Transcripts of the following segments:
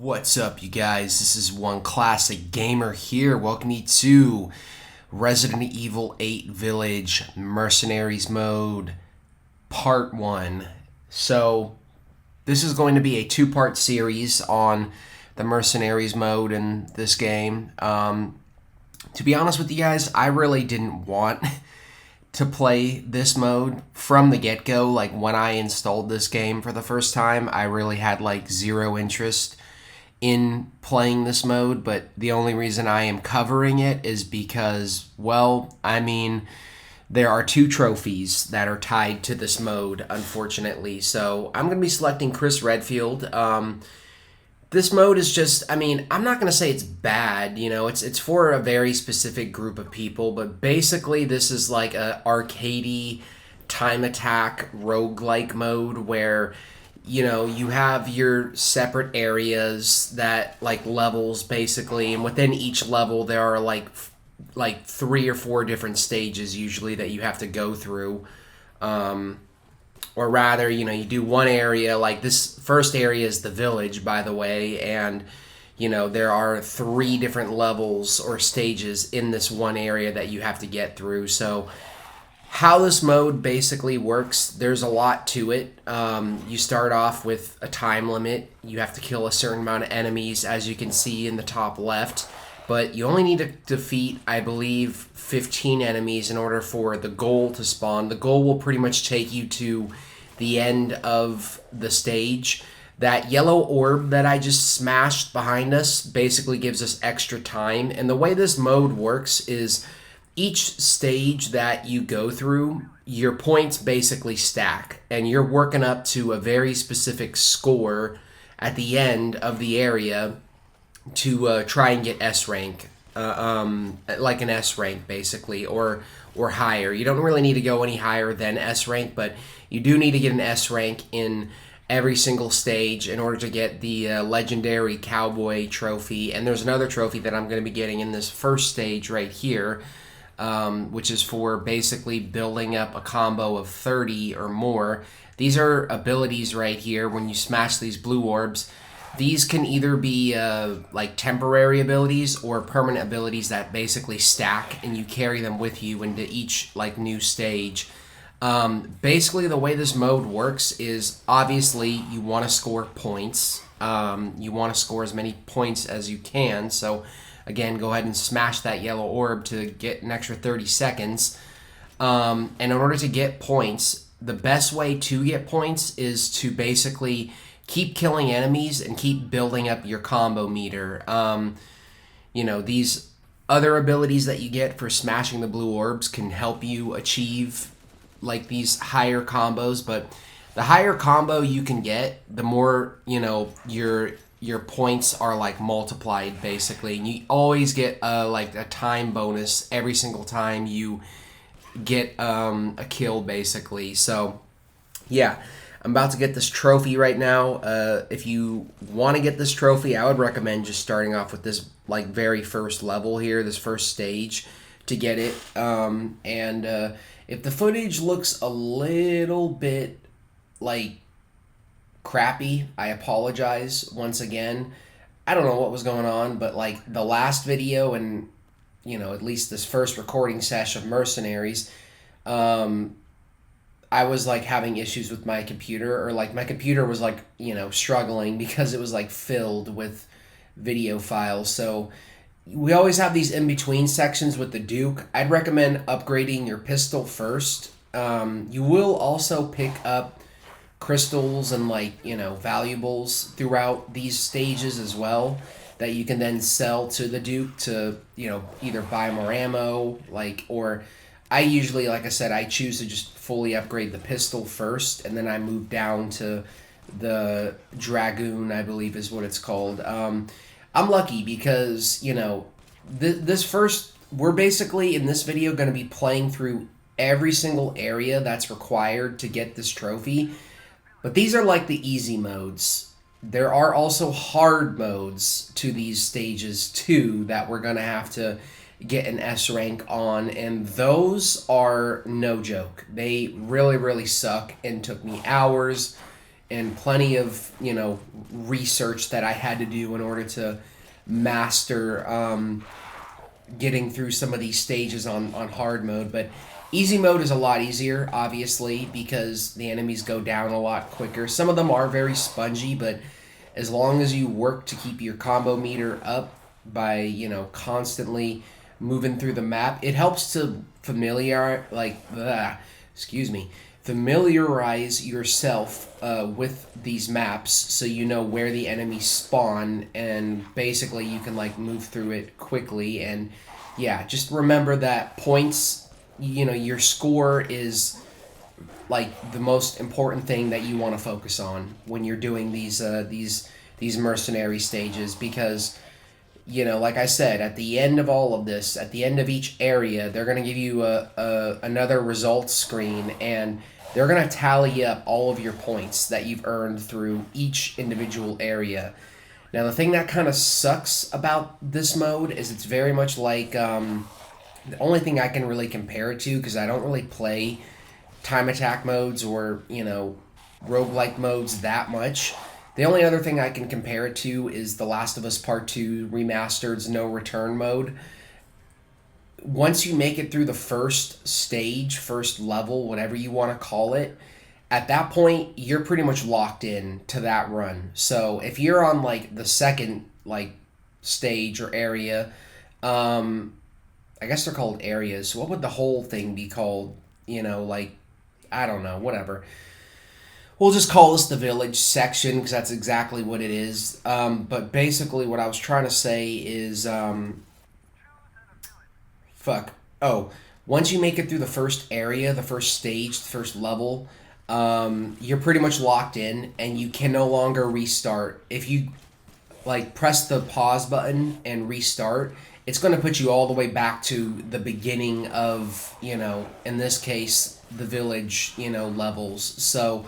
What's up, you guys? This is One Classic Gamer here. Welcome you to Resident Evil 8 Village Mercenaries mode, Part 1. So, this is going to be a two-part series on the Mercenaries mode in this game. To be honest with you guys, I really didn't want to play this mode from the get-go. Like, when I installed this game for the first time, I really had, zero interest in playing this mode, but the only reason I am covering it is because, well, there are two trophies that are tied to this mode, unfortunately. So I'm going to be selecting Chris Redfield. This mode is just, I'm not going to say it's bad, it's for a very specific group of people, but basically this is like a arcadey time attack roguelike mode where you have your separate areas that levels basically, and within each level there are like 3 or 4 different stages usually that you have to go through. Or rather, you do one area. Like this first area is the village, by the way, and there are 3 different levels or stages in this one area that you have to get through. So how this mode basically works, there's a lot to it. You start off with a time limit. You have to kill a certain amount of enemies, as you can see in the top left. But you only need to defeat, I believe, 15 enemies in order for the goal to spawn. The goal will pretty much take you to the end of the stage. That yellow orb that I just smashed behind us basically gives us extra time. And the way this mode works is each stage that you go through, your points basically stack, and you're working up to a very specific score at the end of the area to try and get S rank, like an S rank basically, or higher. You don't really need to go any higher than S rank, but you do need to get an S rank in every single stage in order to get the legendary cowboy trophy. And there's another trophy that I'm going to be getting in this first stage right here, which is for basically building up a combo of 30 or more. These are abilities right here. When you smash these blue orbs, these can either be like temporary abilities or permanent abilities that basically stack, and you carry them with you into each new stage. Basically, the way this mode works is obviously you want to score points. You want to score as many points as you can. So again, go ahead and smash that yellow orb to get an extra 30 seconds. And in order to get points, the best way to get points is to basically keep killing enemies and keep building up your combo meter. These other abilities that you get for smashing the blue orbs can help you achieve these higher combos, but the higher combo you can get, the more your points are multiplied basically, and you always get a time bonus every single time you get a kill basically. So yeah, I'm about to get this trophy right now. If you want to get this trophy, I would recommend just starting off with this very first level here, this first stage, to get it. If the footage looks a little bit crappy, I apologize once again. I don't know what was going on, but the last video and at least this first recording session of Mercenaries, I was having issues with my computer, or my computer was struggling because it was filled with video files. So we always have these in-between sections with the Duke. I'd recommend upgrading your pistol first. You will also pick up crystals and valuables throughout these stages as well that you can then sell to the Duke to either buy more ammo, or I usually, like I said, I choose to just fully upgrade the pistol first, and then I move down to the Dragoon, I believe is what it's called. I'm lucky because, we're basically in this video going to be playing through every single area that's required to get this trophy. But these are the easy modes. There are also hard modes to these stages too that we're going to have to get an S rank on, and those are no joke. They really, really suck and took me hours and plenty of, research that I had to do in order to master getting through some of these stages on hard mode. But easy mode is a lot easier, obviously, because the enemies go down a lot quicker. Some of them are very spongy, but as long as you work to keep your combo meter up by, constantly moving through the map, it helps to familiarize yourself with these maps, so you know where the enemies spawn, and basically you can like move through it quickly. And yeah, just remember that points, your score is like the most important thing that you want to focus on when you're doing these mercenary stages, because like I said, at the end of all of this, at the end of each area, they're going to give you another results screen, and they're going to tally up all of your points that you've earned through each individual area. Now, the thing that kind of sucks about this mode is it's very much like, the only thing I can really compare it to, because I don't really play time attack modes or, roguelike modes that much. The only other thing I can compare it to is The Last of Us Part 2 Remastered's No Return mode. Once you make it through the first stage, first level, whatever you want to call it, at that point, you're pretty much locked in to that run. So if you're on, like, the second, like, stage or area, I guess they're called areas. So what would the whole thing be called? I don't know, whatever. We'll just call this the village section, because that's exactly what it is. But basically what I was trying to say is, once you make it through the first area, the first stage, the first level, you're pretty much locked in, and you can no longer restart. If you, press the pause button and restart, it's going to put you all the way back to the beginning of, in this case, the village, levels. So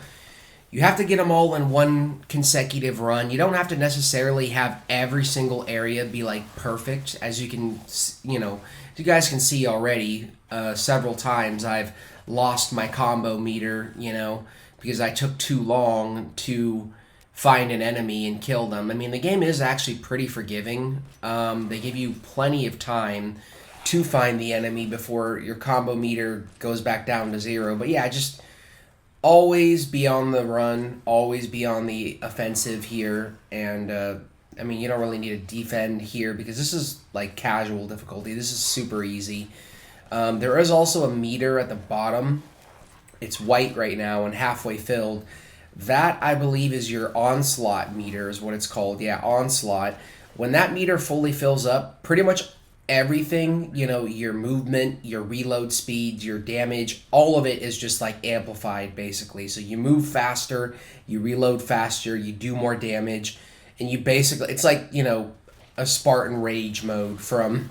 you have to get them all in one consecutive run. You don't have to necessarily have every single area be perfect, as you can, you guys can see already. Several times I've lost my combo meter, because I took too long to find an enemy and kill them. I mean, the game is actually pretty forgiving. They give you plenty of time to find the enemy before your combo meter goes back down to 0. But yeah, just always be on the run, always be on the offensive here, and you don't really need to defend here, because this is casual difficulty. This is super easy. There is also a meter at the bottom. It's white right now and halfway filled. That, I believe, is your onslaught meter, is what it's called. Yeah, onslaught. When that meter fully fills up, pretty much everything, your movement, your reload speed, your damage, all of it is just amplified, basically. So you move faster, you reload faster, you do more damage, and you basically, it's a Spartan Rage mode from,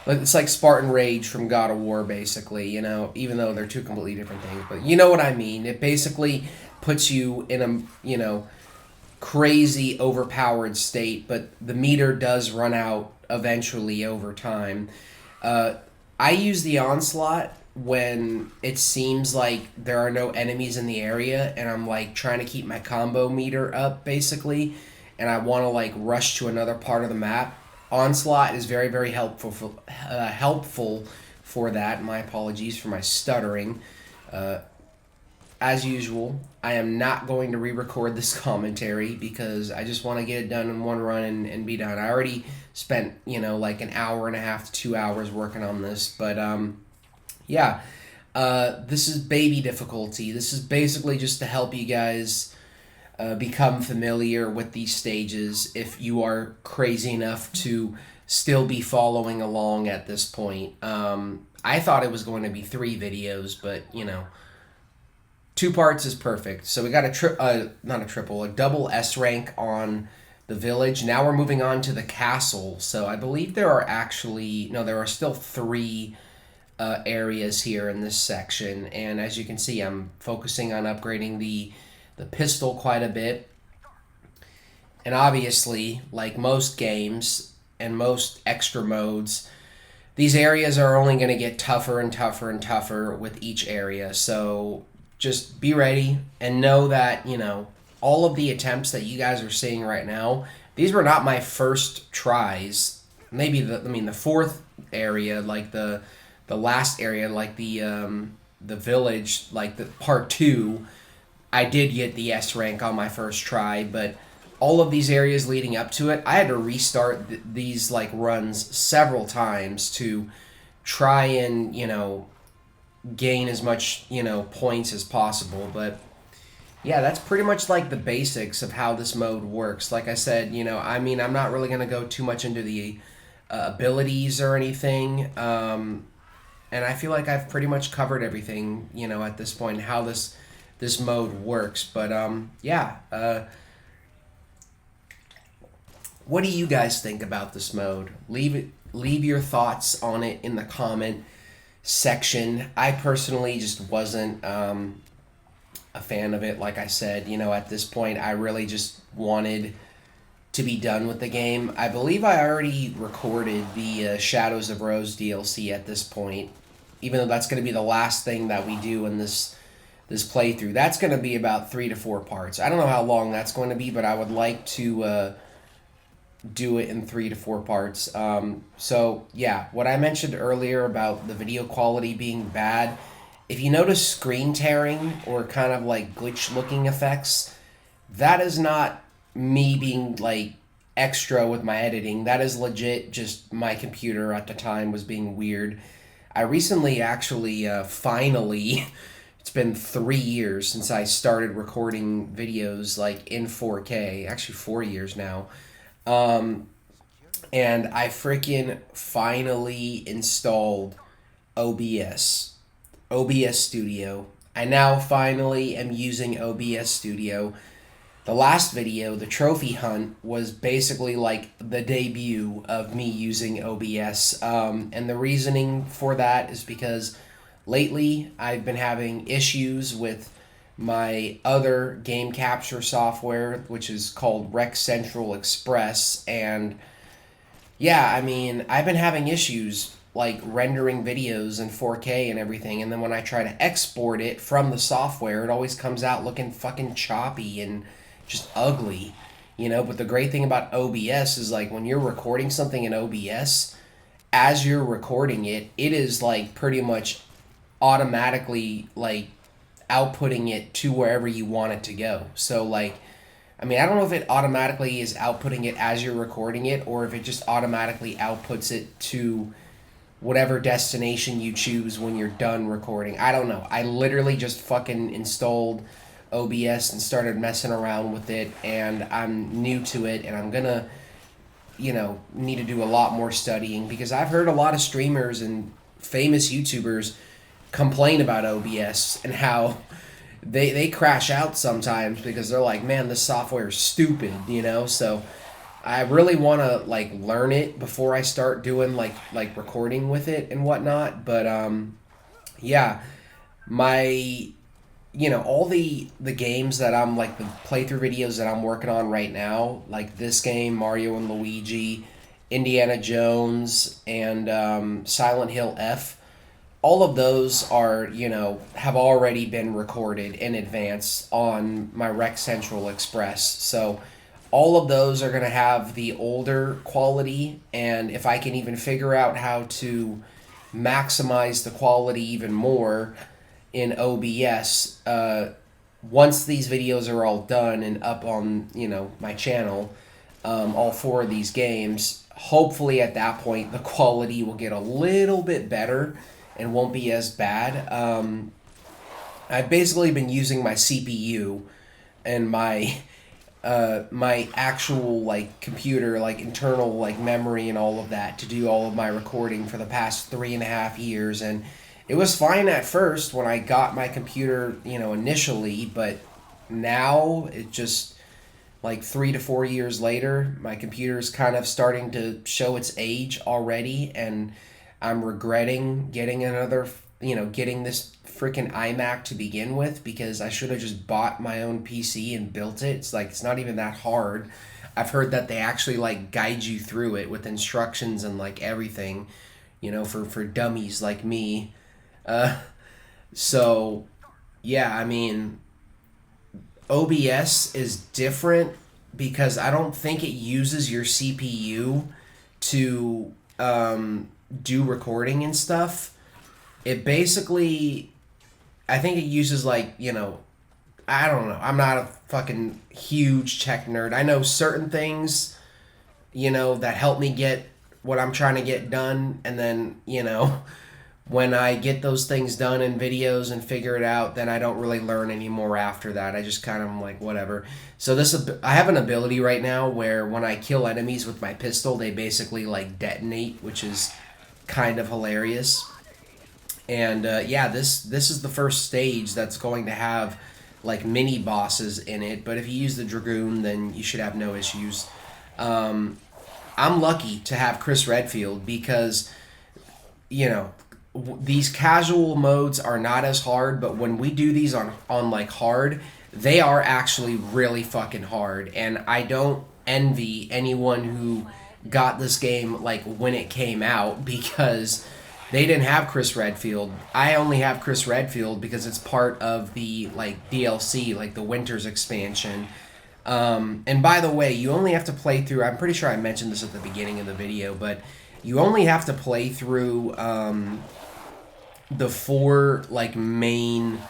it's like Spartan Rage from God of War, basically, even though they're two completely different things. But you know what I mean. It basically puts you in a, crazy overpowered state, but the meter does run out eventually over time. I use the onslaught when it seems like there are no enemies in the area, and I'm trying to keep my combo meter up, basically, and I want to rush to another part of the map. Onslaught is very, very helpful for that. My apologies for my stuttering. As usual, I am not going to re-record this commentary, because I just want to get it done in one run and be done. I already spent, an hour and a half to 2 hours working on this. But, yeah, this is baby difficulty. This is basically just to help you guys become familiar with these stages, if you are crazy enough to still be following along at this point. I thought it was going to be 3 videos, but, 2 parts is perfect. So we got a double S rank on the village. Now we're moving on to the castle. So I believe there are still 3 areas here in this section. And as you can see, I'm focusing on upgrading the pistol quite a bit. And obviously, like most games and most extra modes, these areas are only going to get tougher and tougher and tougher with each area. So just be ready and know that, all of the attempts that you guys are seeing right now, these were not my first tries. Maybe the fourth area, like the last area, like the village, like the part 2, I did get the S rank on my first try, but all of these areas leading up to it, I had to restart these like runs several times to try and, gain as much, points as possible. But yeah, that's pretty much like the basics of how this mode works. Like I said, I'm not really going to go too much into the abilities or anything. And I feel like I've pretty much covered everything, at this point, how this mode works. But yeah, what do you guys think about this mode? Leave your thoughts on it in the comment section. I personally just wasn't a fan of it. Like I said, at this point, I really just wanted to be done with the game. I believe I already recorded the Shadows of Rose DLC at this point, even though that's going to be the last thing that we do in this playthrough. That's going to be about 3 to 4 parts. I don't know how long that's going to be, but I would like to do it in 3 to 4 parts. So yeah, what I mentioned earlier about the video quality being bad, if you notice screen tearing or kind of like glitch looking effects, that is not me being like extra with my editing. That is legit just my computer at the time was being weird. I recently actually finally it's been 3 years since I started recording videos like in 4K, actually 4 years now. And I freaking finally installed OBS Studio. I now finally am using OBS Studio. The last video, the trophy hunt, was basically like the debut of me using OBS. And the reasoning for that is because lately I've been having issues with my other game capture software, which is called Rec Central Express. And yeah, I've been having issues like rendering videos in 4K and everything, and then when I try to export it from the software, it always comes out looking fucking choppy and just ugly, But the great thing about OBS is like when you're recording something in OBS, as you're recording it, it is like pretty much automatically like outputting it to wherever you want it to go. So like, I don't know if it automatically is outputting it as you're recording it or if it just automatically outputs it to whatever destination you choose when you're done recording. I don't know. I literally just fucking installed OBS and started messing around with it, and I'm new to it, and I'm gonna, need to do a lot more studying because I've heard a lot of streamers and famous YouTubers complain about OBS and how they crash out sometimes because they're like, man, this software is stupid, So I really want to like learn it before I start doing like recording with it and whatnot. But yeah, my all the games that I'm like the playthrough videos that I'm working on right now, like this game, Mario and Luigi, Indiana Jones, and Silent Hill F. All of those are, have already been recorded in advance on my Rec Central Express. So all of those are going to have the older quality, and if I can even figure out how to maximize the quality even more in OBS, once these videos are all done and up on, my channel, all 4 of these games, hopefully at that point the quality will get a little bit better and won't be as bad. I've basically been using my CPU and my my actual like computer, like internal like memory and all of that to do all of my recording for the past 3.5 years, and it was fine at first when I got my computer, initially, but now it just like 3 to 4 years later, my computer is kind of starting to show its age already, and I'm regretting getting getting this freaking iMac to begin with because I should have just bought my own PC and built it. It's like, it's not even that hard. I've heard that they actually like guide you through it with instructions and like everything, for dummies like me. So yeah, OBS is different because I don't think it uses your CPU to do recording and stuff. It basically, I think it uses like, I don't know. I'm not a fucking huge tech nerd. I know certain things, that help me get what I'm trying to get done. And then, when I get those things done in videos and figure it out, then I don't really learn anymore after that. I just kind of like, whatever. So I have an ability right now where when I kill enemies with my pistol, they basically like detonate, which is kind of hilarious. And yeah, this is the first stage that's going to have like mini bosses in it. But if you use the Dragoon, then you should have no issues. I'm lucky to have Chris Redfield because, these casual modes are not as hard, but when we do these on like hard, they are actually really fucking hard. And I don't envy anyone who got this game like when it came out because they didn't have Chris Redfield. I only have Chris Redfield because it's part of the like DLC, like the Winter's expansion. And by the way, you only have to play through, I'm pretty sure I mentioned this at the beginning of the video, but you only have to play through the 4 like main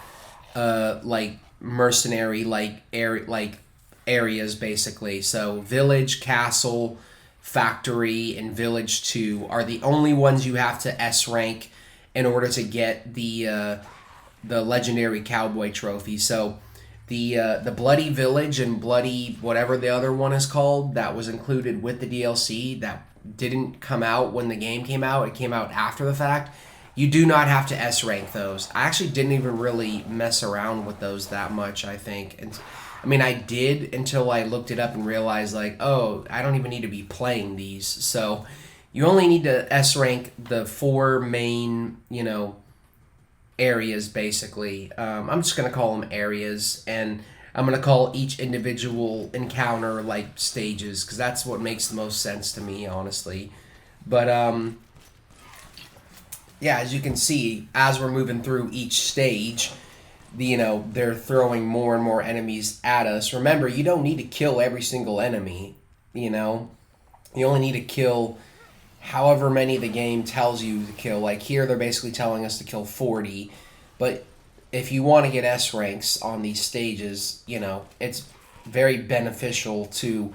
like mercenary areas basically. So village, castle, factory, and village 2 are the only ones you have to S rank in order to get the legendary cowboy trophy. So the bloody village and bloody whatever the other one is called that was included with the DLC that didn't come out when the game came out, it came out after the fact. You do not have to S rank those. I actually didn't even really mess around with those that much, I think. And I mean, I did until I looked it up and realized, like, oh, I don't even need to be playing these. So you only need to S rank the 4 main, areas, basically. I'm just going to call them areas, and I'm going to call each individual encounter, like, stages, because that's what makes the most sense to me, honestly. But, yeah, as you can see, as we're moving through each stage, they're throwing more and more enemies at us. Remember, you don't need to kill every single enemy, You only need to kill however many the game tells you to kill. Like here, they're basically telling us to kill 40. But if you want to get S ranks on these stages, it's very beneficial to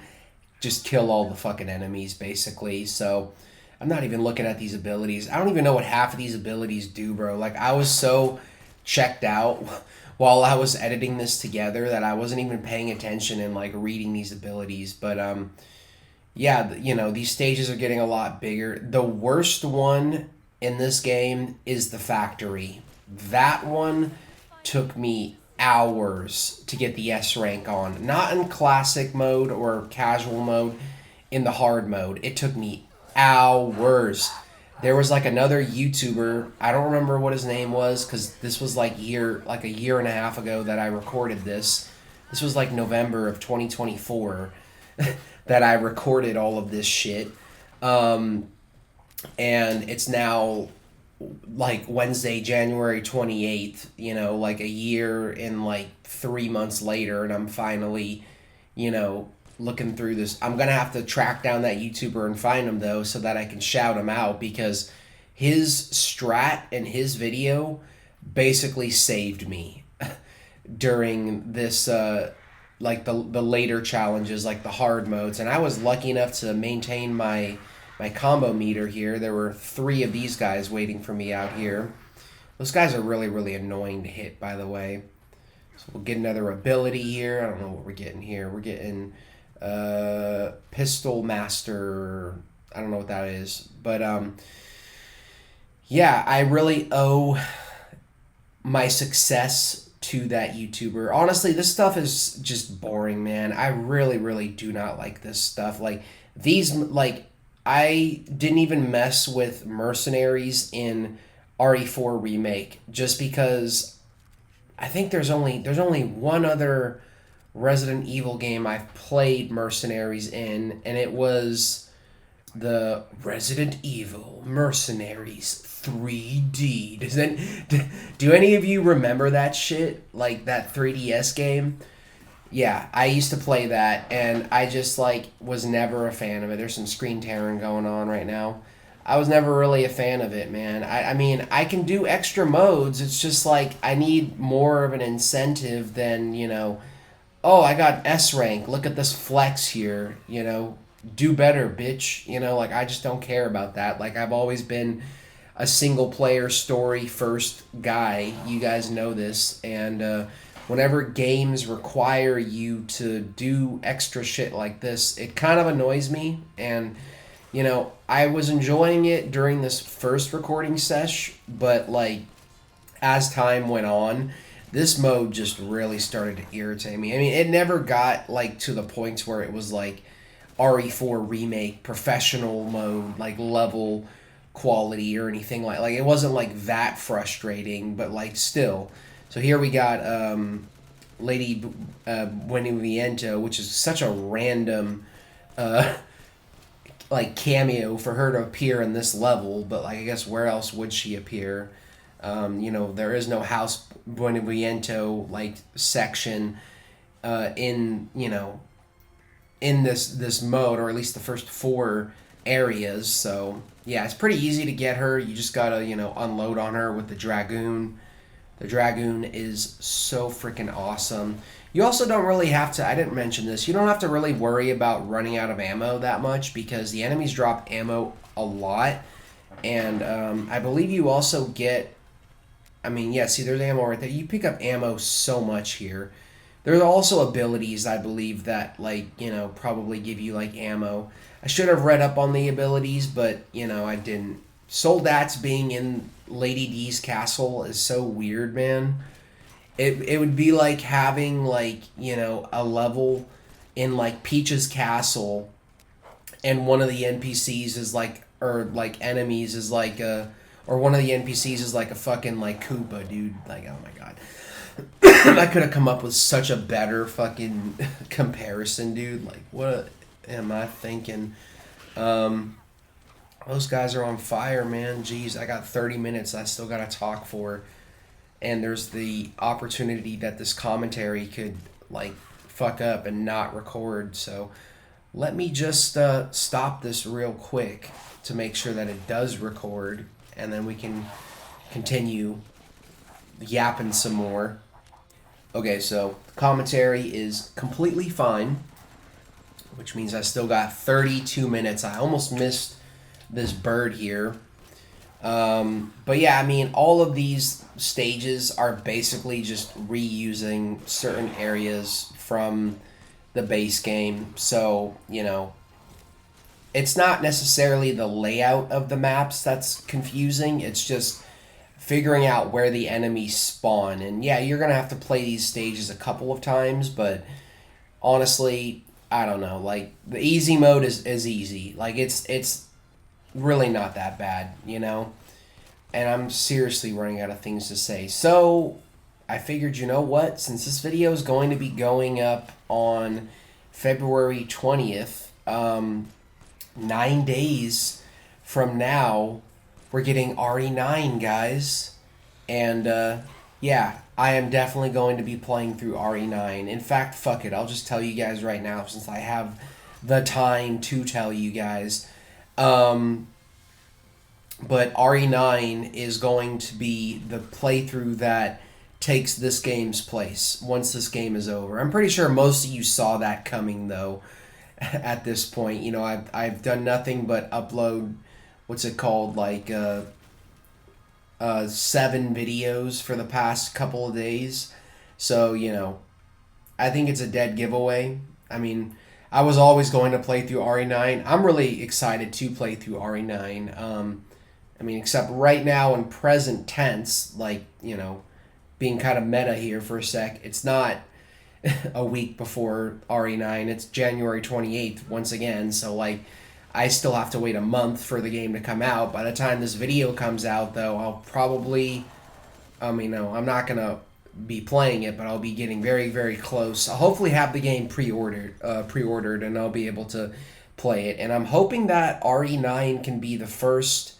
just kill all the fucking enemies, basically. So I'm not even looking at these abilities. I don't even know what half of these abilities do, bro. Like, I was so checked out while I was editing this together that I wasn't even paying attention and, like, reading these abilities. But, yeah, these stages are getting a lot bigger. The worst one in this game is the factory. That one took me hours to get the S rank on. Not in classic mode or casual mode, in the hard mode. It took me hours. There was like another YouTuber, I don't remember what his name was because this was like a year and a half ago that I recorded this. This was like November of 2024 that I recorded all of this shit. And it's now like Wednesday, January 28th, like a year and like 3 months later, and I'm finally, looking through this. I'm going to have to track down that YouTuber and find him, though, so that I can shout him out, because his strat and his video basically saved me during this, like the later challenges, like the hard modes. And I was lucky enough to maintain my combo meter here. There were 3 of these guys waiting for me out here. Those guys are really, really annoying to hit, by the way. So we'll get another ability here. I don't know what we're getting here. We're getting Pistol Master. I don't know what that is. But, yeah, I really owe my success to that YouTuber. Honestly, this stuff is just boring, man. I really, really do not like this stuff. Like, these, like, I didn't even mess with Mercenaries in RE4 Remake just because I think there's only one other Resident Evil game I've played Mercenaries in, and it was the Resident Evil Mercenaries 3D. Do any of you remember that shit? Like that 3DS game? Yeah, I used to play that, and I just like was never a fan of it. There's some screen tearing going on right now. I was never really a fan of it, man. I mean, I can do extra modes. It's just like I need more of an incentive than, oh, I got S rank. Look at this flex here, do better, bitch. Like I just don't care about that. Like I've always been a single player story first guy. You guys know this, and whenever games require you to do extra shit like this, it kind of annoys me. And I was enjoying it during this first recording sesh, but like as time went on, this mode just really started to irritate me. I mean, it never got like to the points where it was like RE4 remake professional mode, like level quality or anything like it wasn't like that frustrating, but like still. So here we got Lady Buenaviento, which is such a random like cameo for her to appear in this level, but like I guess where else would she appear? There is no House Buenaviento like section in in this mode, or at least the first 4 areas. So yeah, it's pretty easy to get her. You just gotta unload on her with the Dragoon. The Dragoon is so freaking awesome. You also don't really have to, I didn't mention this, you don't have to really worry about running out of ammo that much because the enemies drop ammo a lot. And I believe you also get, I mean, yeah, see, there's ammo right there. You pick up ammo so much here. There's also abilities, I believe, that, like, probably give you, like, ammo. I should have read up on the abilities, but, I didn't. Soldats being in Lady D's castle is so weird, man. It would be like having, like, a level in, like, Peach's castle, and one of the NPCs is, like, or, like, enemies is, like, or one of the NPCs is, like, a fucking, like, Koopa, dude. Like, oh, my God. I could have come up with such a better fucking comparison, dude. Like, what am I thinking? Those guys are on fire, man. Jeez, I got 30 minutes I still got to talk for. And there's the opportunity that this commentary could, like, fuck up and not record. So let me just stop this real quick to make sure that it does record. And then we can continue yapping some more. Okay, so commentary is completely fine, which means I still got 32 minutes. I almost missed this bird here. But yeah, I mean, all of these stages are basically just reusing certain areas from the base game. So, it's not necessarily the layout of the maps that's confusing. It's just figuring out where the enemies spawn. And yeah, you're going to have to play these stages a couple of times, but honestly, I don't know. Like, the easy mode is easy. Like, it's really not that bad, And I'm seriously running out of things to say. So, I figured, you know what? Since this video is going to be going up on February 20th, 9 days from now, we're getting RE9, guys. And, yeah, I am definitely going to be playing through RE9. In fact, fuck it. I'll just tell you guys right now, since I have the time to tell you guys. But RE9 is going to be the playthrough that takes this game's place once this game is over. I'm pretty sure most of you saw that coming, though, at this point. I've done nothing but upload, what's it called, like 7 videos for the past couple of days. So, I think it's a dead giveaway. I mean, I was always going to play through RE9. I'm really excited to play through RE9. I mean, except right now in present tense, like, being kind of meta here for a sec, it's not a week before RE9. It's January 28th once again. So, like, I still have to wait a month for the game to come out. By the time this video comes out, though, I'll probably, no, I'm not going to be playing it, but I'll be getting very, very close. I'll hopefully have the game pre-ordered, and I'll be able to play it. And I'm hoping that RE9 can be the first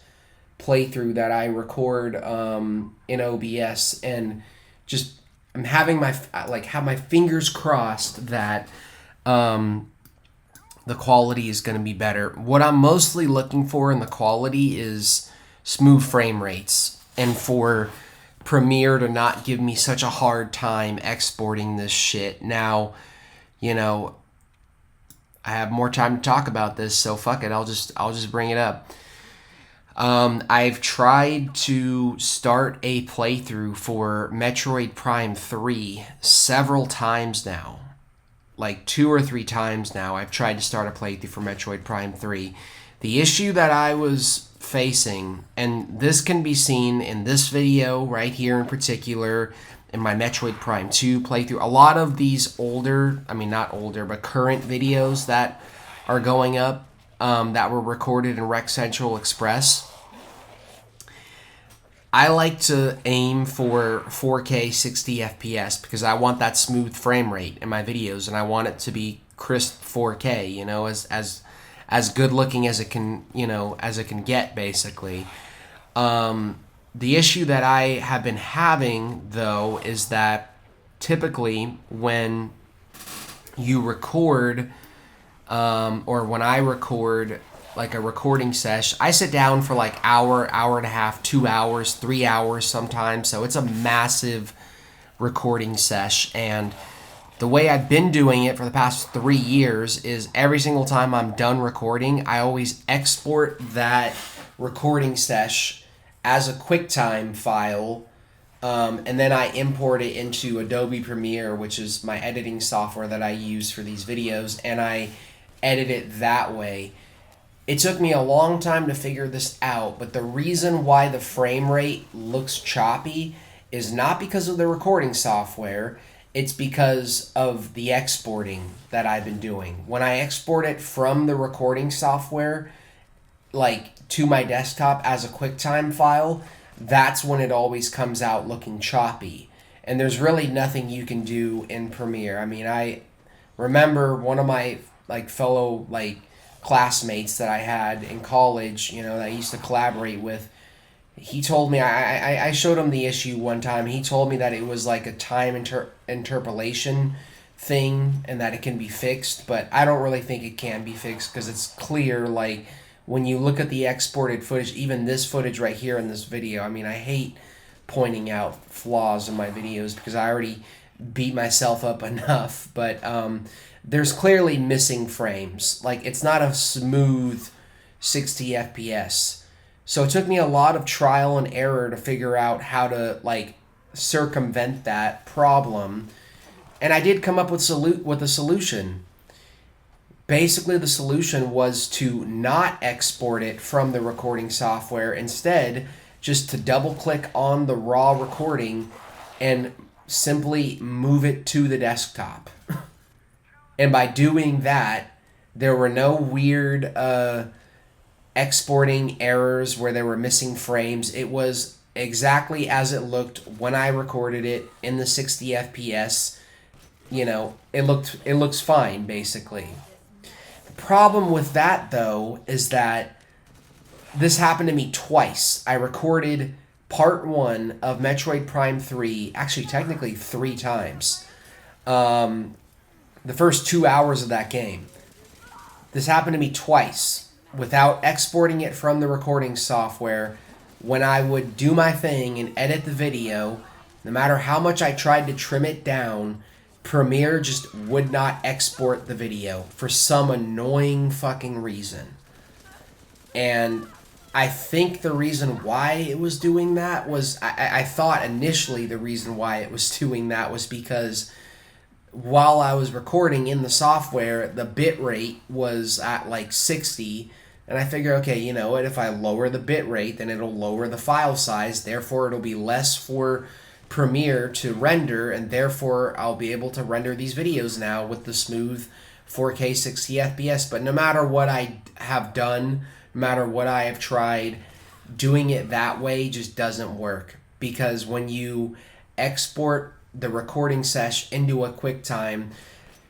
playthrough that I record in OBS and just I'm having my have my fingers crossed that the quality is going to be better. What I'm mostly looking for in the quality is smooth frame rates, and for Premiere to not give me such a hard time exporting this shit. Now, you know, I have more time to talk about this, so fuck it. I'll just bring it up. I've tried to start a playthrough for Metroid Prime 3 several times now. Like 2 or 3 times now, I've tried to start a playthrough for Metroid Prime 3. The issue that I was facing, and this can be seen in this video right here in particular, in my Metroid Prime 2 playthrough. A lot of these older, I mean not older, but current videos that are going up that were recorded in Rec Central Express, I like to aim for 4K 60 FPS because I want that smooth frame rate in my videos, and I want it to be crisp 4K, you know, as good looking as it can, you know, as it can get, basically. The issue that I have been having, though, is that typically when you record, or when I record like a recording sesh, I sit down for like hour and a half, 2 hours, 3 hours sometimes. So it's a massive recording sesh. And the way I've been doing it for the past 3 years is every single time I'm done recording, I always export that recording sesh as a QuickTime file. And then I import it into Adobe Premiere, which is my editing software that I use for these videos, and I edit it that way. It took me a long time to figure this out, but the reason why the frame rate looks choppy is not because of the recording software, it's because of the exporting that I've been doing. When I export it from the recording software, like to my desktop as a QuickTime file, that's when it always comes out looking choppy. And there's really nothing you can do in Premiere. I mean, I remember one of my fellow classmates that I had in college, you know, that I used to collaborate with. He told me, I showed him the issue one time. He told me that it was like a time interpolation thing and that it can be fixed, but I don't really think it can be fixed because it's clear, like, when you look at the exported footage, even this footage right here in this video, I mean, I hate pointing out flaws in my videos because I already beat myself up enough, but there's clearly missing frames. Like, it's not a smooth 60 FPS. So it took me a lot of trial and error to figure out how to, like, circumvent that problem. And I did come up with a solution. Basically, the solution was to not export it from the recording software. Instead, just to double-click on the raw recording and simply move it to the desktop. And by doing that, there were no weird exporting errors where there were missing frames. It was exactly as it looked when I recorded it in the 60 FPS. You know, it looks fine, basically. The problem with that, though, is that this happened to me twice. I recorded part 1 of Metroid Prime 3, actually technically 3 times. The first 2 hours of that game. This happened to me twice without exporting it from the recording software. When I would do my thing and edit the video, no matter how much I tried to trim it down, Premiere just would not export the video for some annoying fucking reason. And I think the reason why it was doing that was, I thought initially the reason why it was doing that was because while I was recording in the software, the bit rate was at like 60, and I figure, okay, you know what, if I lower the bit rate, then it'll lower the file size, therefore it'll be less for Premiere to render, and therefore I'll be able to render these videos now with the smooth 4K 60 FPS. But no matter what I have done, no matter what I have tried, doing it that way just doesn't work. Because when you export the recording sesh into a QuickTime,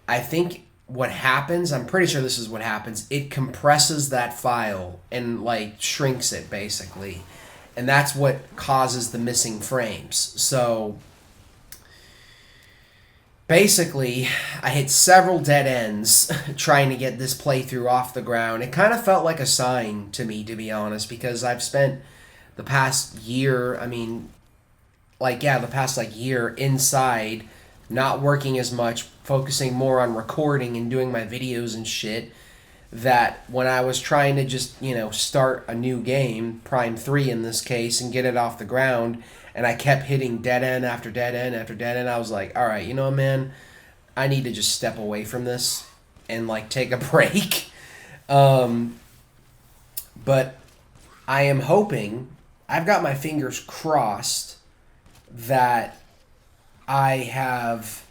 I think what happens, I'm pretty sure this is what happens, it compresses that file and like shrinks it basically. And that's what causes the missing frames. So basically, I hit several dead ends trying to get this playthrough off the ground. It kind of felt like a sign to me, to be honest, because I've spent the past year, the past like year inside, not working as much, focusing more on recording and doing my videos and shit. That when I was trying to just, start a new game, Prime 3 in this case, and get it off the ground, and I kept hitting dead end after dead end after dead end, I was like, all right, man, I need to just step away from this and like take a break. But I am hoping, I've got my fingers crossed that I have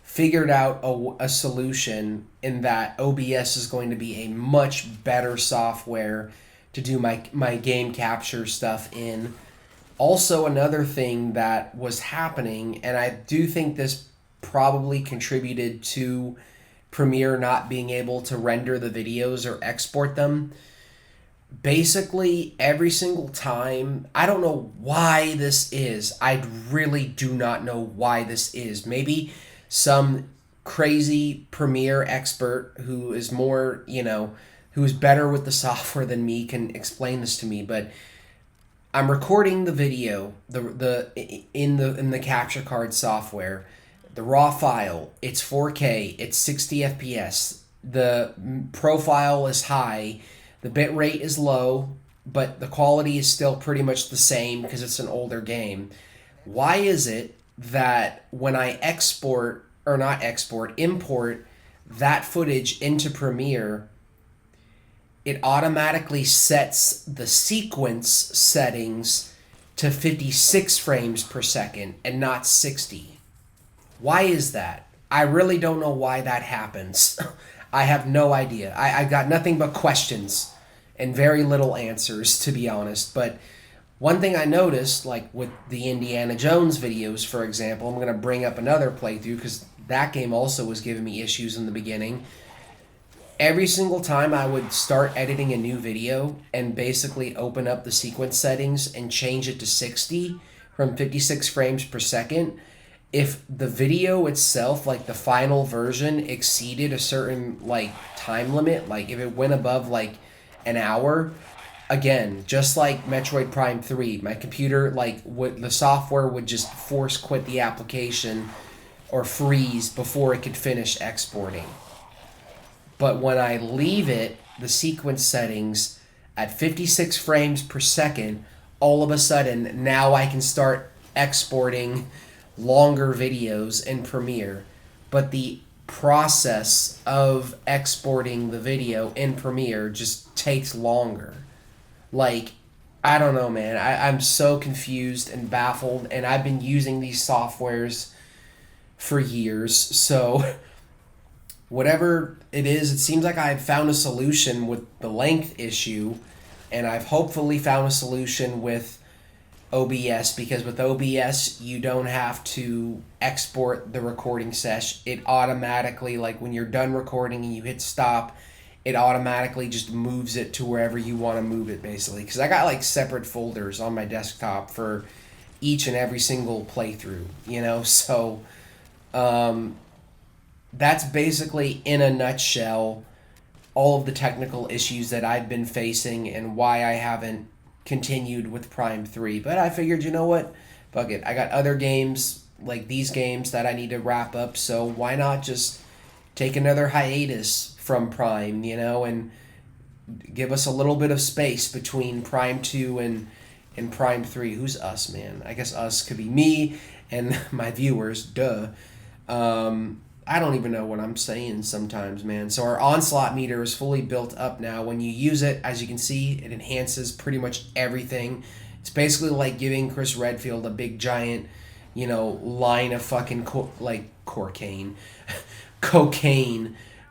figured out a solution in that OBS is going to be a much better software to do my game capture stuff in. Also, another thing that was happening, and I do think this probably contributed to Premiere not being able to render the videos or export them. Basically, every single time, I don't know why this is. I really do not know why this is. Maybe some crazy Premiere expert who is more, who is better with the software than me can explain this to me, but I'm recording the video in the capture card software. The raw file, it's 4K, it's 60 FPS. The profile is high, the bit rate is low, but the quality is still pretty much the same because it's an older game. Why is it that when I import that footage into Premiere, it automatically sets the sequence settings to 56 frames per second and not 60? Why is that? I really don't know why that happens. I have no idea. I got nothing but questions and very little answers, to be honest. But one thing I noticed, like with the Indiana Jones videos, for example, I'm going to bring up another playthrough because that game also was giving me issues in the beginning. Every single time I would start editing a new video and basically open up the sequence settings and change it to 60 from 56 frames per second, if the video itself, like the final version, exceeded a certain like time limit, like if it went above like an hour, again, just like Metroid Prime 3, my computer, the software would just force quit the application or freeze before it could finish exporting. But when I leave it, the sequence settings, at 56 frames per second, all of a sudden, now I can start exporting longer videos in Premiere. But the process of exporting the video in Premiere just takes longer. Like, I don't know, man. I'm so confused and baffled, and I've been using these softwares for years, so whatever it is, it seems like I've found a solution with the length issue, and I've hopefully found a solution with OBS, because with OBS, you don't have to export the recording session. It automatically, like when you're done recording and you hit stop, it automatically just moves it to wherever you want to move it, basically. Because I got like separate folders on my desktop for each and every single playthrough, So that's basically, in a nutshell, all of the technical issues that I've been facing and why I haven't continued with Prime 3. But I figured, you know what? Fuck it. I got other games, like these games, that I need to wrap up, so why not just take another hiatus from Prime, and give us a little bit of space between Prime 2 and Prime 3. Who's us, man? I guess us could be me and my viewers, duh. I don't even know what I'm saying sometimes, man. So our onslaught meter is fully built up now. When you use it, as you can see, it enhances pretty much everything. It's basically like giving Chris Redfield a big giant, line of fucking cocaine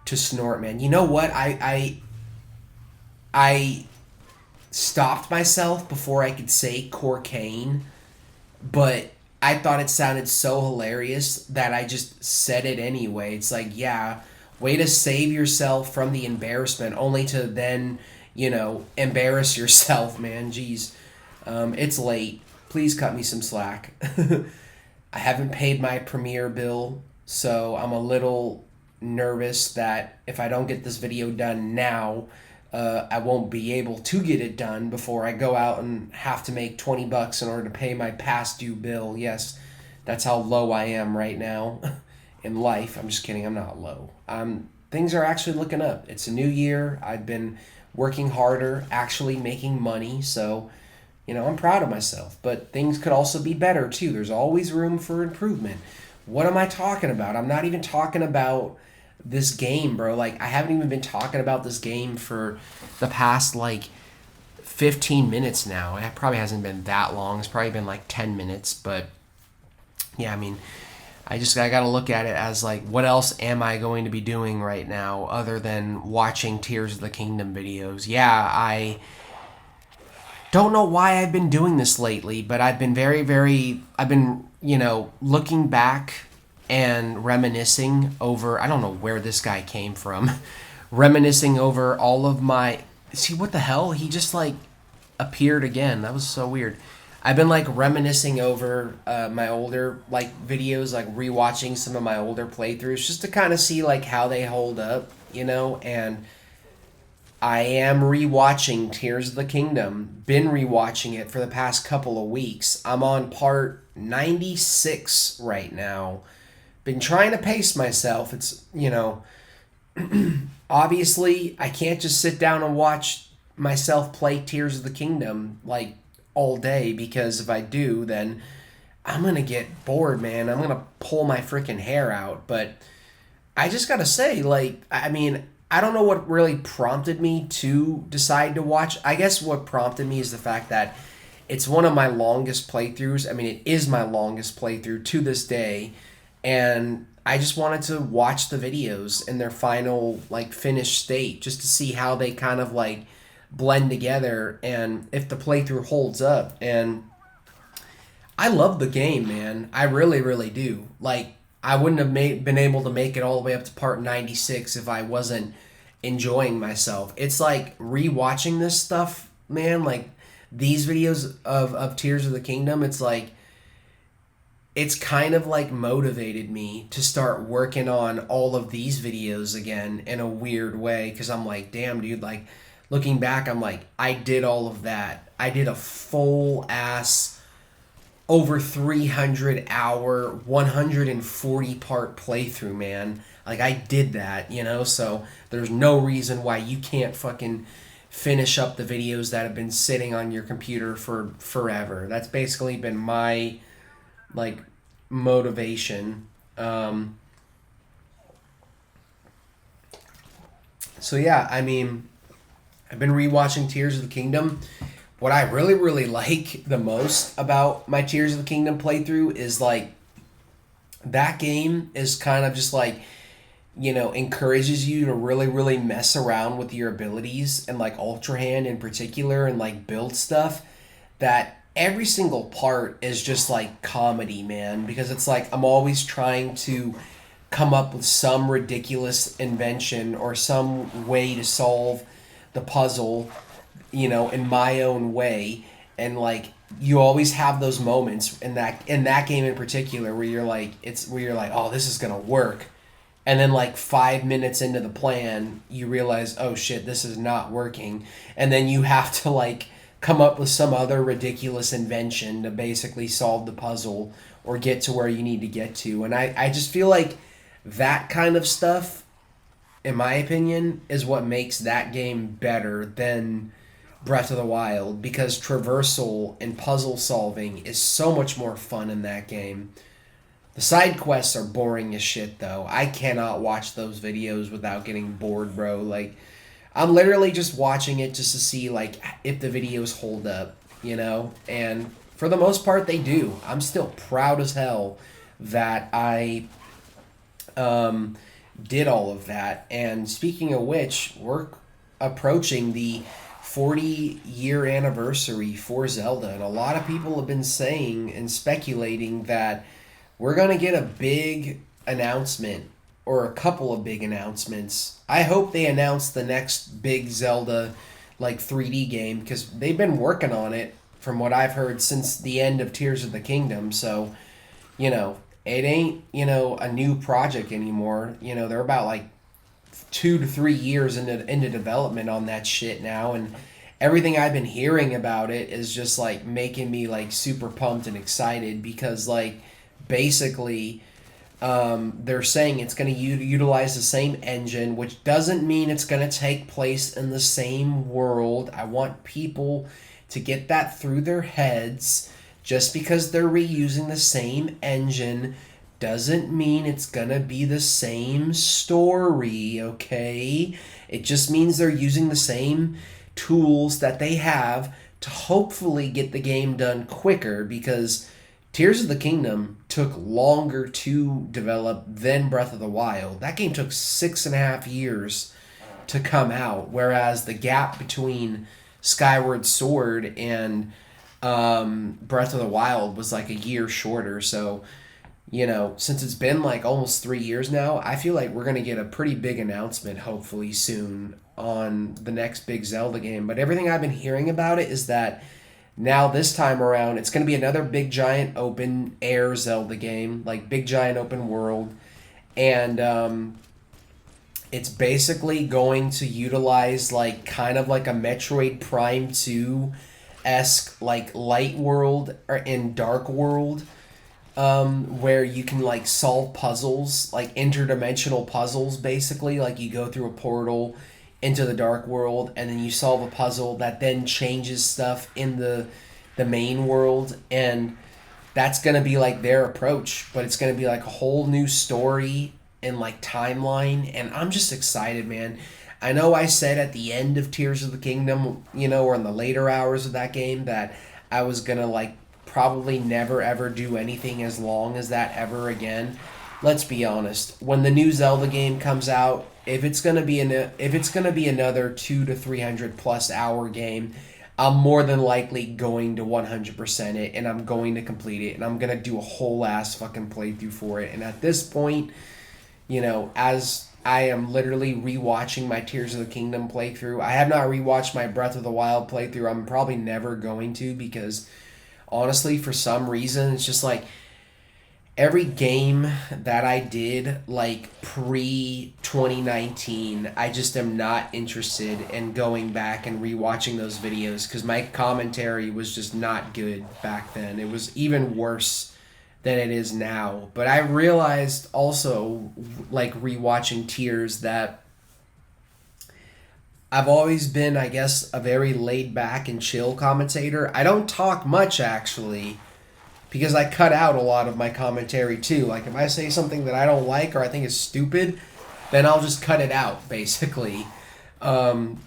to snort, man. You know what? I stopped myself before I could say cocaine, but I thought it sounded so hilarious that I just said it anyway. It's like, yeah, way to save yourself from the embarrassment, only to then, embarrass yourself, man. Jeez. It's late. Please cut me some slack. I haven't paid my Premiere bill So I'm a little nervous that if I don't get this video done now, I won't be able to get it done before I go out and have to make 20 bucks in order to pay my past due bill. Yes, that's how low I am right now in life. I'm just kidding. I'm not low. Things are actually looking up. It's a new year. I've been working harder, actually making money. So, I'm proud of myself. But things could also be better too. There's always room for improvement. What am I talking about? I'm not even talking about this game, bro. Like, I haven't even been talking about this game for the past, like, 15 minutes now. It probably hasn't been that long. It's probably been, like, 10 minutes. But, yeah, I mean, I got to look at it as, like, what else am I going to be doing right now other than watching Tears of the Kingdom videos? Yeah, I don't know why I've been doing this lately, but I've been looking back and reminiscing over, I don't know where this guy came from, reminiscing over all of my, see, what the hell? He just, like, appeared again. That was so weird. I've been, like, reminiscing over my older, like, videos, like, rewatching some of my older playthroughs just to kind of see, like, how they hold up, and I am rewatching Tears of the Kingdom. Been rewatching it for the past couple of weeks. I'm on part 96 right now. Been trying to pace myself. It's, obviously, I can't just sit down and watch myself play Tears of the Kingdom, like, all day, because if I do, then I'm going to get bored, man. I'm going to pull my freaking hair out. But I just got to say, like, I mean, I don't know what really prompted me to decide to watch. I guess what prompted me is the fact that it's one of my longest playthroughs. I mean, it is my longest playthrough to this day. And I just wanted to watch the videos in their final, like, finished state just to see how they kind of, like, blend together and if the playthrough holds up. And I love the game, man. I really, really do. Like, I wouldn't have been able to make it all the way up to part 96 if I wasn't enjoying myself. It's like rewatching this stuff, man, like these videos of Tears of the Kingdom, it's like, it's kind of like motivated me to start working on all of these videos again in a weird way, because I'm like, damn, dude, like, looking back, I'm like, I did all of that. I did a full ass over 300 hour 140 part playthrough, man. Like, I did that, so there's no reason why you can't fucking finish up the videos that have been sitting on your computer for forever. That's basically been my, like, motivation. So yeah, I mean, I've been rewatching Tears of the Kingdom. What I really, really like the most about my Tears of the Kingdom playthrough is, like, that game is kind of just like, encourages you to really, really mess around with your abilities, and, like, Ultra Hand in particular, and, like, build stuff. That every single part is just, like, comedy, man, because it's like I'm always trying to come up with some ridiculous invention or some way to solve the puzzle, in my own way. And, like, you always have those moments in that game in particular where you're like, oh, this is gonna work, and then, like, 5 minutes into the plan you realize, oh shit, this is not working, and then you have to, like, come up with some other ridiculous invention to basically solve the puzzle or get to where you need to get to. And I just feel like that kind of stuff, in my opinion, is what makes that game better than Breath of the Wild, because traversal and puzzle solving is so much more fun in that game. The side quests are boring as shit, though. I cannot watch those videos without getting bored, bro. Like, I'm literally just watching it just to see, like, if the videos hold up, And for the most part, they do. I'm still proud as hell that I did all of that. And speaking of which, we're approaching the 40-year anniversary for Zelda, and a lot of people have been saying and speculating that we're going to get a big announcement, or a couple of big announcements. I hope they announce the next big Zelda, like, 3D game, because they've been working on it, from what I've heard, since the end of Tears of the Kingdom. So, it ain't, a new project anymore. They're about like 2 to 3 years into development on that shit now, and everything I've been hearing about it is just like making me like super pumped and excited because like basically they're saying it's going to utilize the same engine, which doesn't mean it's going to take place in the same world. I want people to get that through their heads. Just because they're reusing the same engine doesn't mean it's going to be the same story, okay? It just means they're using the same tools that they have to hopefully get the game done quicker because Tears of the Kingdom took longer to develop than Breath of the Wild. That game took 6.5 years to come out, whereas the gap between Skyward Sword and Breath of the Wild was like a year shorter. So, since it's been like almost 3 years now, I feel like we're going to get a pretty big announcement hopefully soon on the next big Zelda game. But everything I've been hearing about it is that now this time around, it's going to be another big giant open air Zelda game, like big giant open world. And it's basically going to utilize like kind of like a Metroid Prime 2 esque like light world or in dark world, where you can like solve puzzles, like interdimensional puzzles. Basically, like you go through a portal into the dark world, and then you solve a puzzle that then changes stuff in the main world, and that's gonna be like their approach. But it's gonna be like a whole new story and like timeline, and I'm just excited, man. I know I said at the end of Tears of the Kingdom, or in the later hours of that game, that I was gonna like probably never ever do anything as long as that ever again. Let's be honest. When the new Zelda game comes out, if it's gonna be another 200 to 300 plus hour game, I'm more than likely going to 100% it, and I'm going to complete it, and I'm gonna do a whole ass fucking playthrough for it. And at this point, as I am literally rewatching my Tears of the Kingdom playthrough, I have not rewatched my Breath of the Wild playthrough. I'm probably never going to because honestly, for some reason, it's just like every game that I did like pre 2019, I just am not interested in going back and rewatching those videos because my commentary was just not good back then. It was even worse than it is now. But I realized also, like rewatching Tears, that I've always been, I guess, a very laid back and chill commentator. I don't talk much actually, because I cut out a lot of my commentary too. Like if I say something that I don't like or I think is stupid, then I'll just cut it out basically. But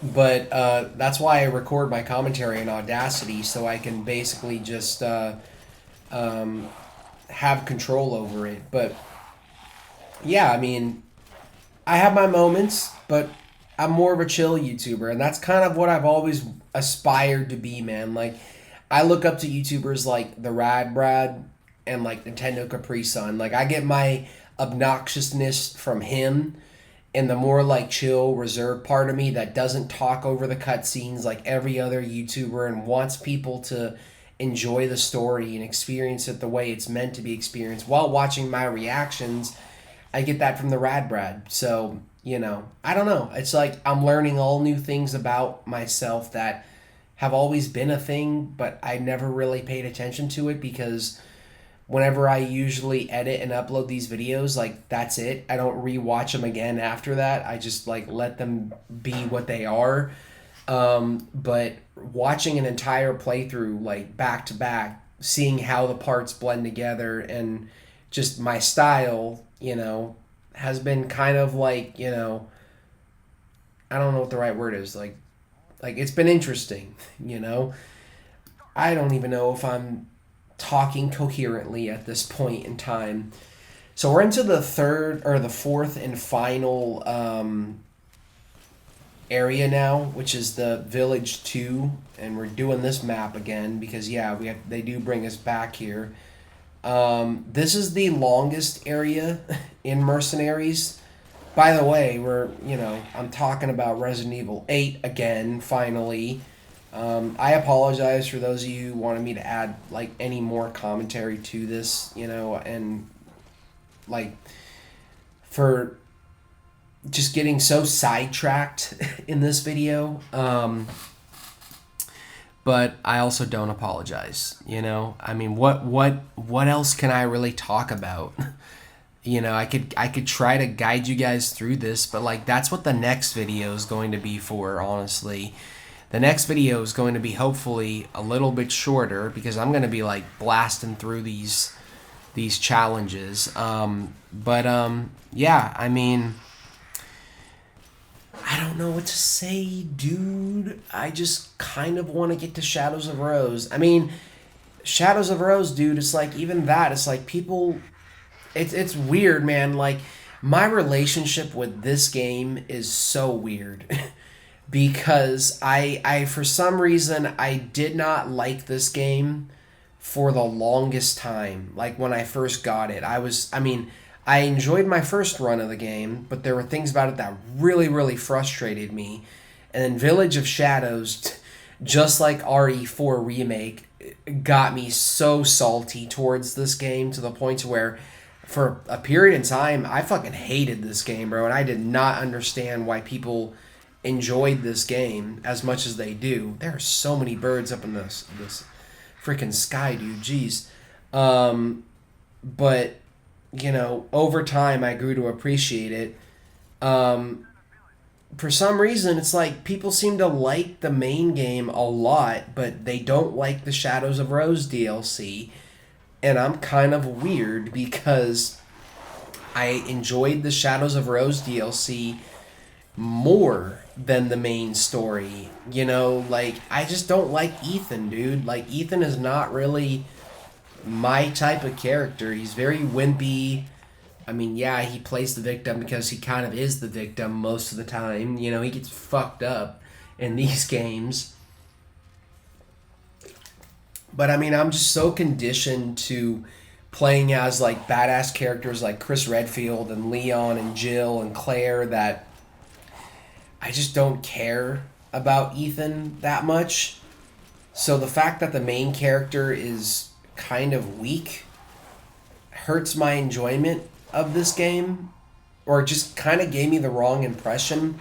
that's why I record my commentary in Audacity, so I can basically just have control over it. But yeah, I mean, I have my moments, but I'm more of a chill YouTuber, and that's kind of what I've always aspired to be, man. Like, I look up to YouTubers like the Rad Brad and like Nintendo Capri Sun. Like, I get my obnoxiousness from him, and the more like chill, reserved part of me that doesn't talk over the cutscenes like every other YouTuber and wants people to enjoy the story and experience it the way it's meant to be experienced while watching my reactions. I get that from the Rad Brad. So, I don't know. It's like I'm learning all new things about myself that have always been a thing, but I never really paid attention to it because whenever I usually edit and upload these videos, like that's it. I don't rewatch them again after that. I just like let them be what they are. But watching an entire playthrough like back to back, seeing how the parts blend together and just my style, has been kind of like, I don't know what the right word is. Like it's been interesting, I don't even know if I'm talking coherently at this point in time. So we're into the fourth and final area now, which is the Village 2, and we're doing this map again because they do bring us back here. This is the longest area in Mercenaries. By the way, I'm talking about Resident Evil 8 again, finally. I apologize for those of you who wanted me to add like any more commentary to this, and like for just getting so sidetracked in this video. But I also don't apologize. I mean, what else can I really talk about? I could try to guide you guys through this, but like that's what the next video is going to be for, honestly. The next video is going to be hopefully a little bit shorter because I'm going to be like blasting through these challenges. Yeah, I mean, I don't know what to say, dude. I just kind of want to get to Shadows of Rose. I mean, Shadows of Rose, dude, it's like even that, it's like people it's weird, man. Like my relationship with this game is so weird. Because I for some reason I did not like this game for the longest time. Like when I first got it, I enjoyed my first run of the game, but there were things about it that really, really frustrated me. And then Village of Shadows, just like RE4 Remake, got me so salty towards this game to the point where for a period in time, I fucking hated this game, bro, and I did not understand why people enjoyed this game as much as they do. There are so many birds up in this freaking sky, dude. Jeez. But over time I grew to appreciate it. For some reason, it's like people seem to like the main game a lot, but they don't like the Shadows of Rose DLC. And I'm kind of weird because I enjoyed the Shadows of Rose DLC more than the main story. Like I just don't like Ethan, dude. Like Ethan is not really my type of character. He's very wimpy. I mean, yeah, he plays the victim because he kind of is the victim most of the time. He gets fucked up in these games. But I mean, I'm just so conditioned to playing as like badass characters like Chris Redfield and Leon and Jill and Claire that I just don't care about Ethan that much. So the fact that the main character is kind of weak hurts my enjoyment of this game, or just kind of gave me the wrong impression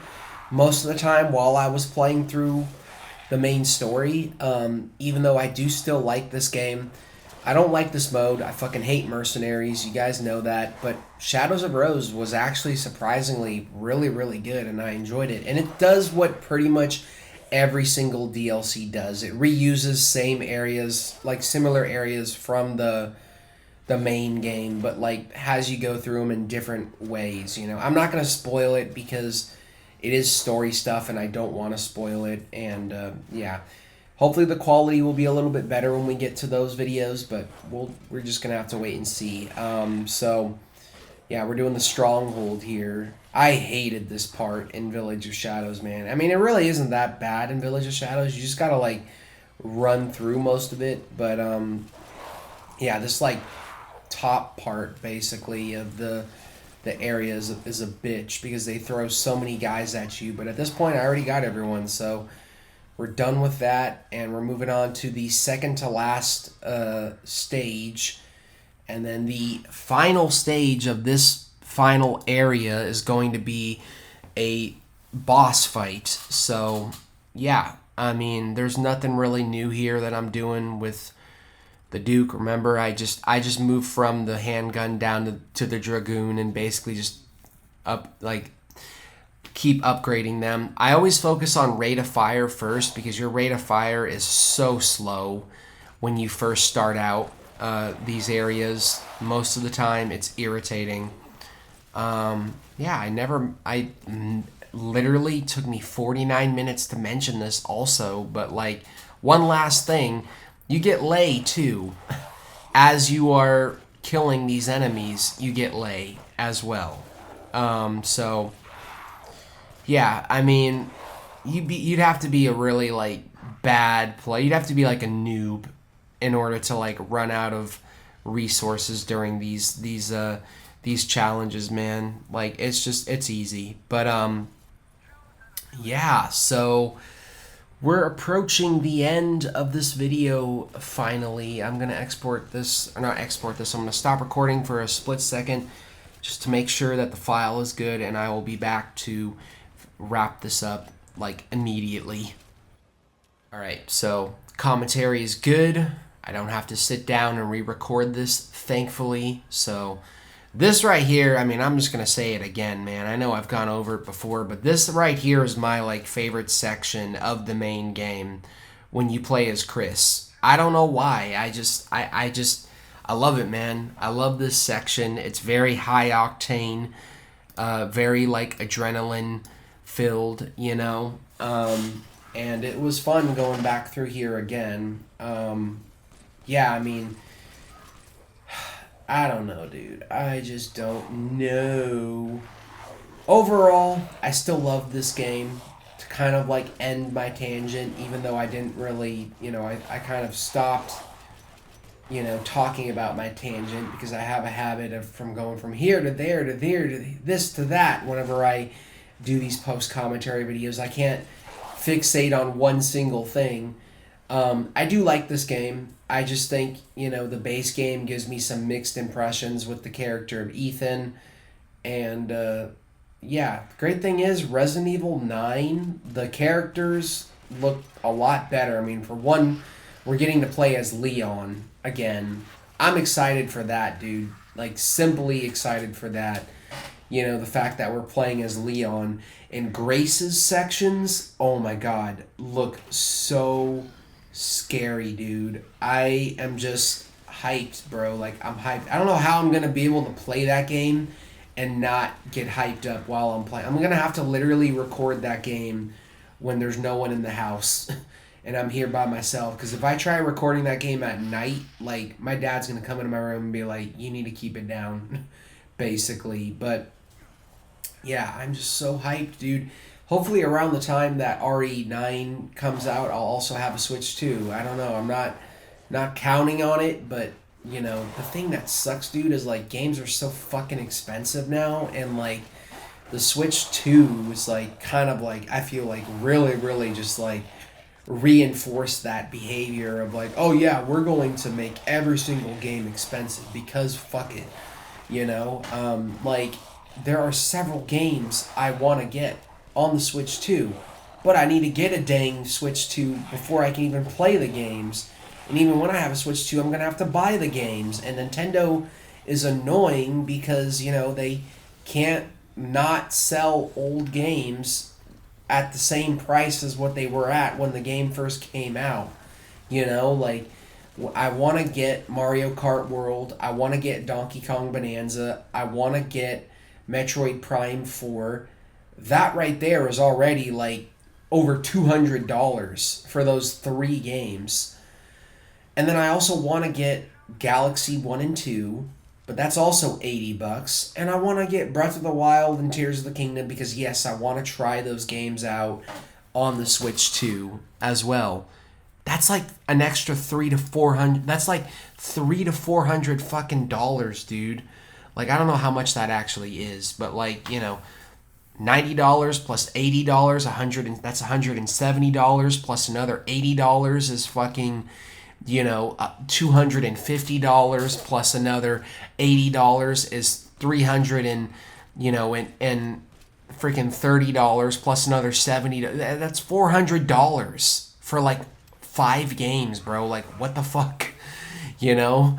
most of the time while I was playing through the main story. Even though I do still like this game, I don't like this mode. I fucking hate Mercenaries. You guys know that. But Shadows of Rose was actually surprisingly really, really good, and I enjoyed it. And it does what pretty much every single DLC does. It reuses same areas, like similar areas from the main game, but like has you go through them in different ways. I'm not going to spoil it because it is story stuff and I don't want to spoil it. And yeah, hopefully the quality will be a little bit better when we get to those videos, but we're just going to have to wait and see. So yeah, we're doing the Stronghold here. I hated this part in Village of Shadows, man. I mean, it really isn't that bad in Village of Shadows. You just got to like run through most of it. But yeah, this like top part basically of the area is a bitch because they throw so many guys at you. But at this point, I already got everyone, so we're done with that, and we're moving on to the second to last stage. And then the final stage of this final area is going to be a boss fight. So yeah, I mean, there's nothing really new here that I'm doing with the Duke. Remember, I just moved from the handgun down to the Dragoon and basically just keep upgrading them. I always focus on rate of fire first because your rate of fire is so slow when you first start out these areas. Most of the time it's irritating. Literally took me 49 minutes to mention this also, but like one last thing, you get lay too. As you are killing these enemies, you get lay as well. So yeah, I mean, you'd have to be a really like bad play. You'd have to be like a noob in order to like run out of resources during these challenges, man. Like it's easy. But yeah, so We're approaching the end of this video finally. I'm going to export this, or not export this, I'm going to stop recording for a split second just to make sure that the file is good, and I will be back to wrap this up like immediately. Alright, so commentary is good. I don't have to sit down and re-record this, thankfully. So this right here, I mean, I'm just going to say it again, man. I know I've gone over it before, but this right here is my like favorite section of the main game when you play as Chris. I don't know why. I love it, man. I love this section. It's very high octane, very like adrenaline filled, you know. And it was fun going back through here again. Yeah, I mean, I don't know, dude. I just don't know. Overall, I still love this game. To kind of like end my tangent, even though I didn't really, you know, I kind of stopped, you know, talking about my tangent because I have a habit of from going from here to there to there to this to that whenever I do these post-commentary videos. I can't fixate on one single thing. I do like this game. I just think, you know, the base game gives me some mixed impressions with the character of Ethan. And, yeah, the great thing is Resident Evil 9, the characters look a lot better. I mean, for one, we're getting to play as Leon again. I'm excited for that, dude. Like, simply excited for that. You know, the fact that we're playing as Leon. And Grace's sections, oh my god, look so scary, dude. I am just hyped, bro. Like, I'm hyped. I don't know how I'm going to be able to play that game and not get hyped up while I'm playing. I'm going to have to literally record that game when there's no one in the house and I'm here by myself. Because if I try recording that game at night, like, my dad's going to come into my room and be like, you need to keep it down, basically. But yeah, I'm just so hyped, dude. Hopefully around the time that RE9 comes out, I'll also have a Switch too. I don't know. I'm not counting on it, but, you know, the thing that sucks, dude, is, like, games are so fucking expensive now, and, like, the Switch 2 is, like, kind of, like, I feel like really, really just, like, reinforce that behavior of, like, oh, yeah, we're going to make every single game expensive because fuck it, you know? Like, there are several games I want to get on the Switch 2, but I need to get a dang Switch 2 before I can even play the games. And even when I have a Switch 2, I'm going to have to buy the games. And Nintendo is annoying because, you know, they can't not sell old games at the same price as what they were at when the game first came out. You know, like, I want to get Mario Kart World. I want to get Donkey Kong Bonanza. I want to get Metroid Prime 4. That right there is already like over $200 for those 3 games. And then I also want to get Galaxy 1 and 2, but that's also $80. And I want to get Breath of the Wild and Tears of the Kingdom because, yes, I want to try those games out on the Switch 2 as well. That's like an extra $300 to $400. That's like $300 to $400 fucking dollars, dude. Like, I don't know how much that actually is, but, like, you know, $90 plus $80, that's $170 plus another $80 is fucking, you know, $250 plus another $80 is $300 and, you know, and freaking $30 plus another $70. That's $400 for like 5 games, bro. Like, what the fuck, you know?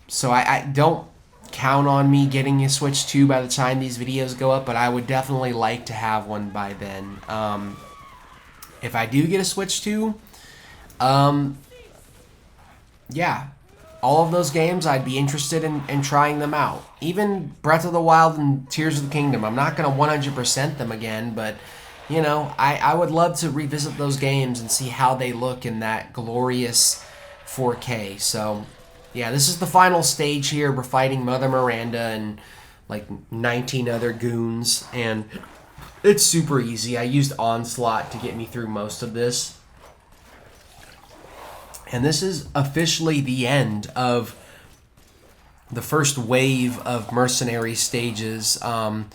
So I don't count on me getting a Switch 2 by the time these videos go up, but I would definitely like to have one by then. If I do get a Switch 2, yeah, all of those games I'd be interested in trying them out. Even Breath of the Wild and Tears of the Kingdom. I'm not going to 100% them again, but, you know, I would love to revisit those games and see how they look in that glorious 4K. So, yeah, this is the final stage here. We're fighting Mother Miranda and like 19 other goons, and it's super easy. I used Onslaught to get me through most of this. And this is officially the end of the first wave of Mercenary stages. I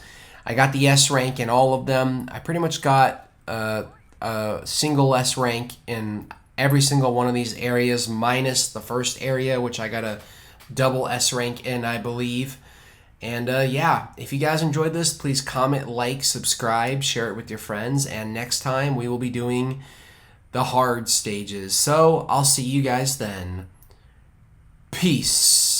got the S rank in all of them. I pretty much got a single S rank in every single one of these areas, minus the first area, which I got a double S rank in, I believe. And yeah, if you guys enjoyed this, please comment, like, subscribe, share it with your friends, and next time we will be doing the hard stages. So I'll see you guys then. Peace.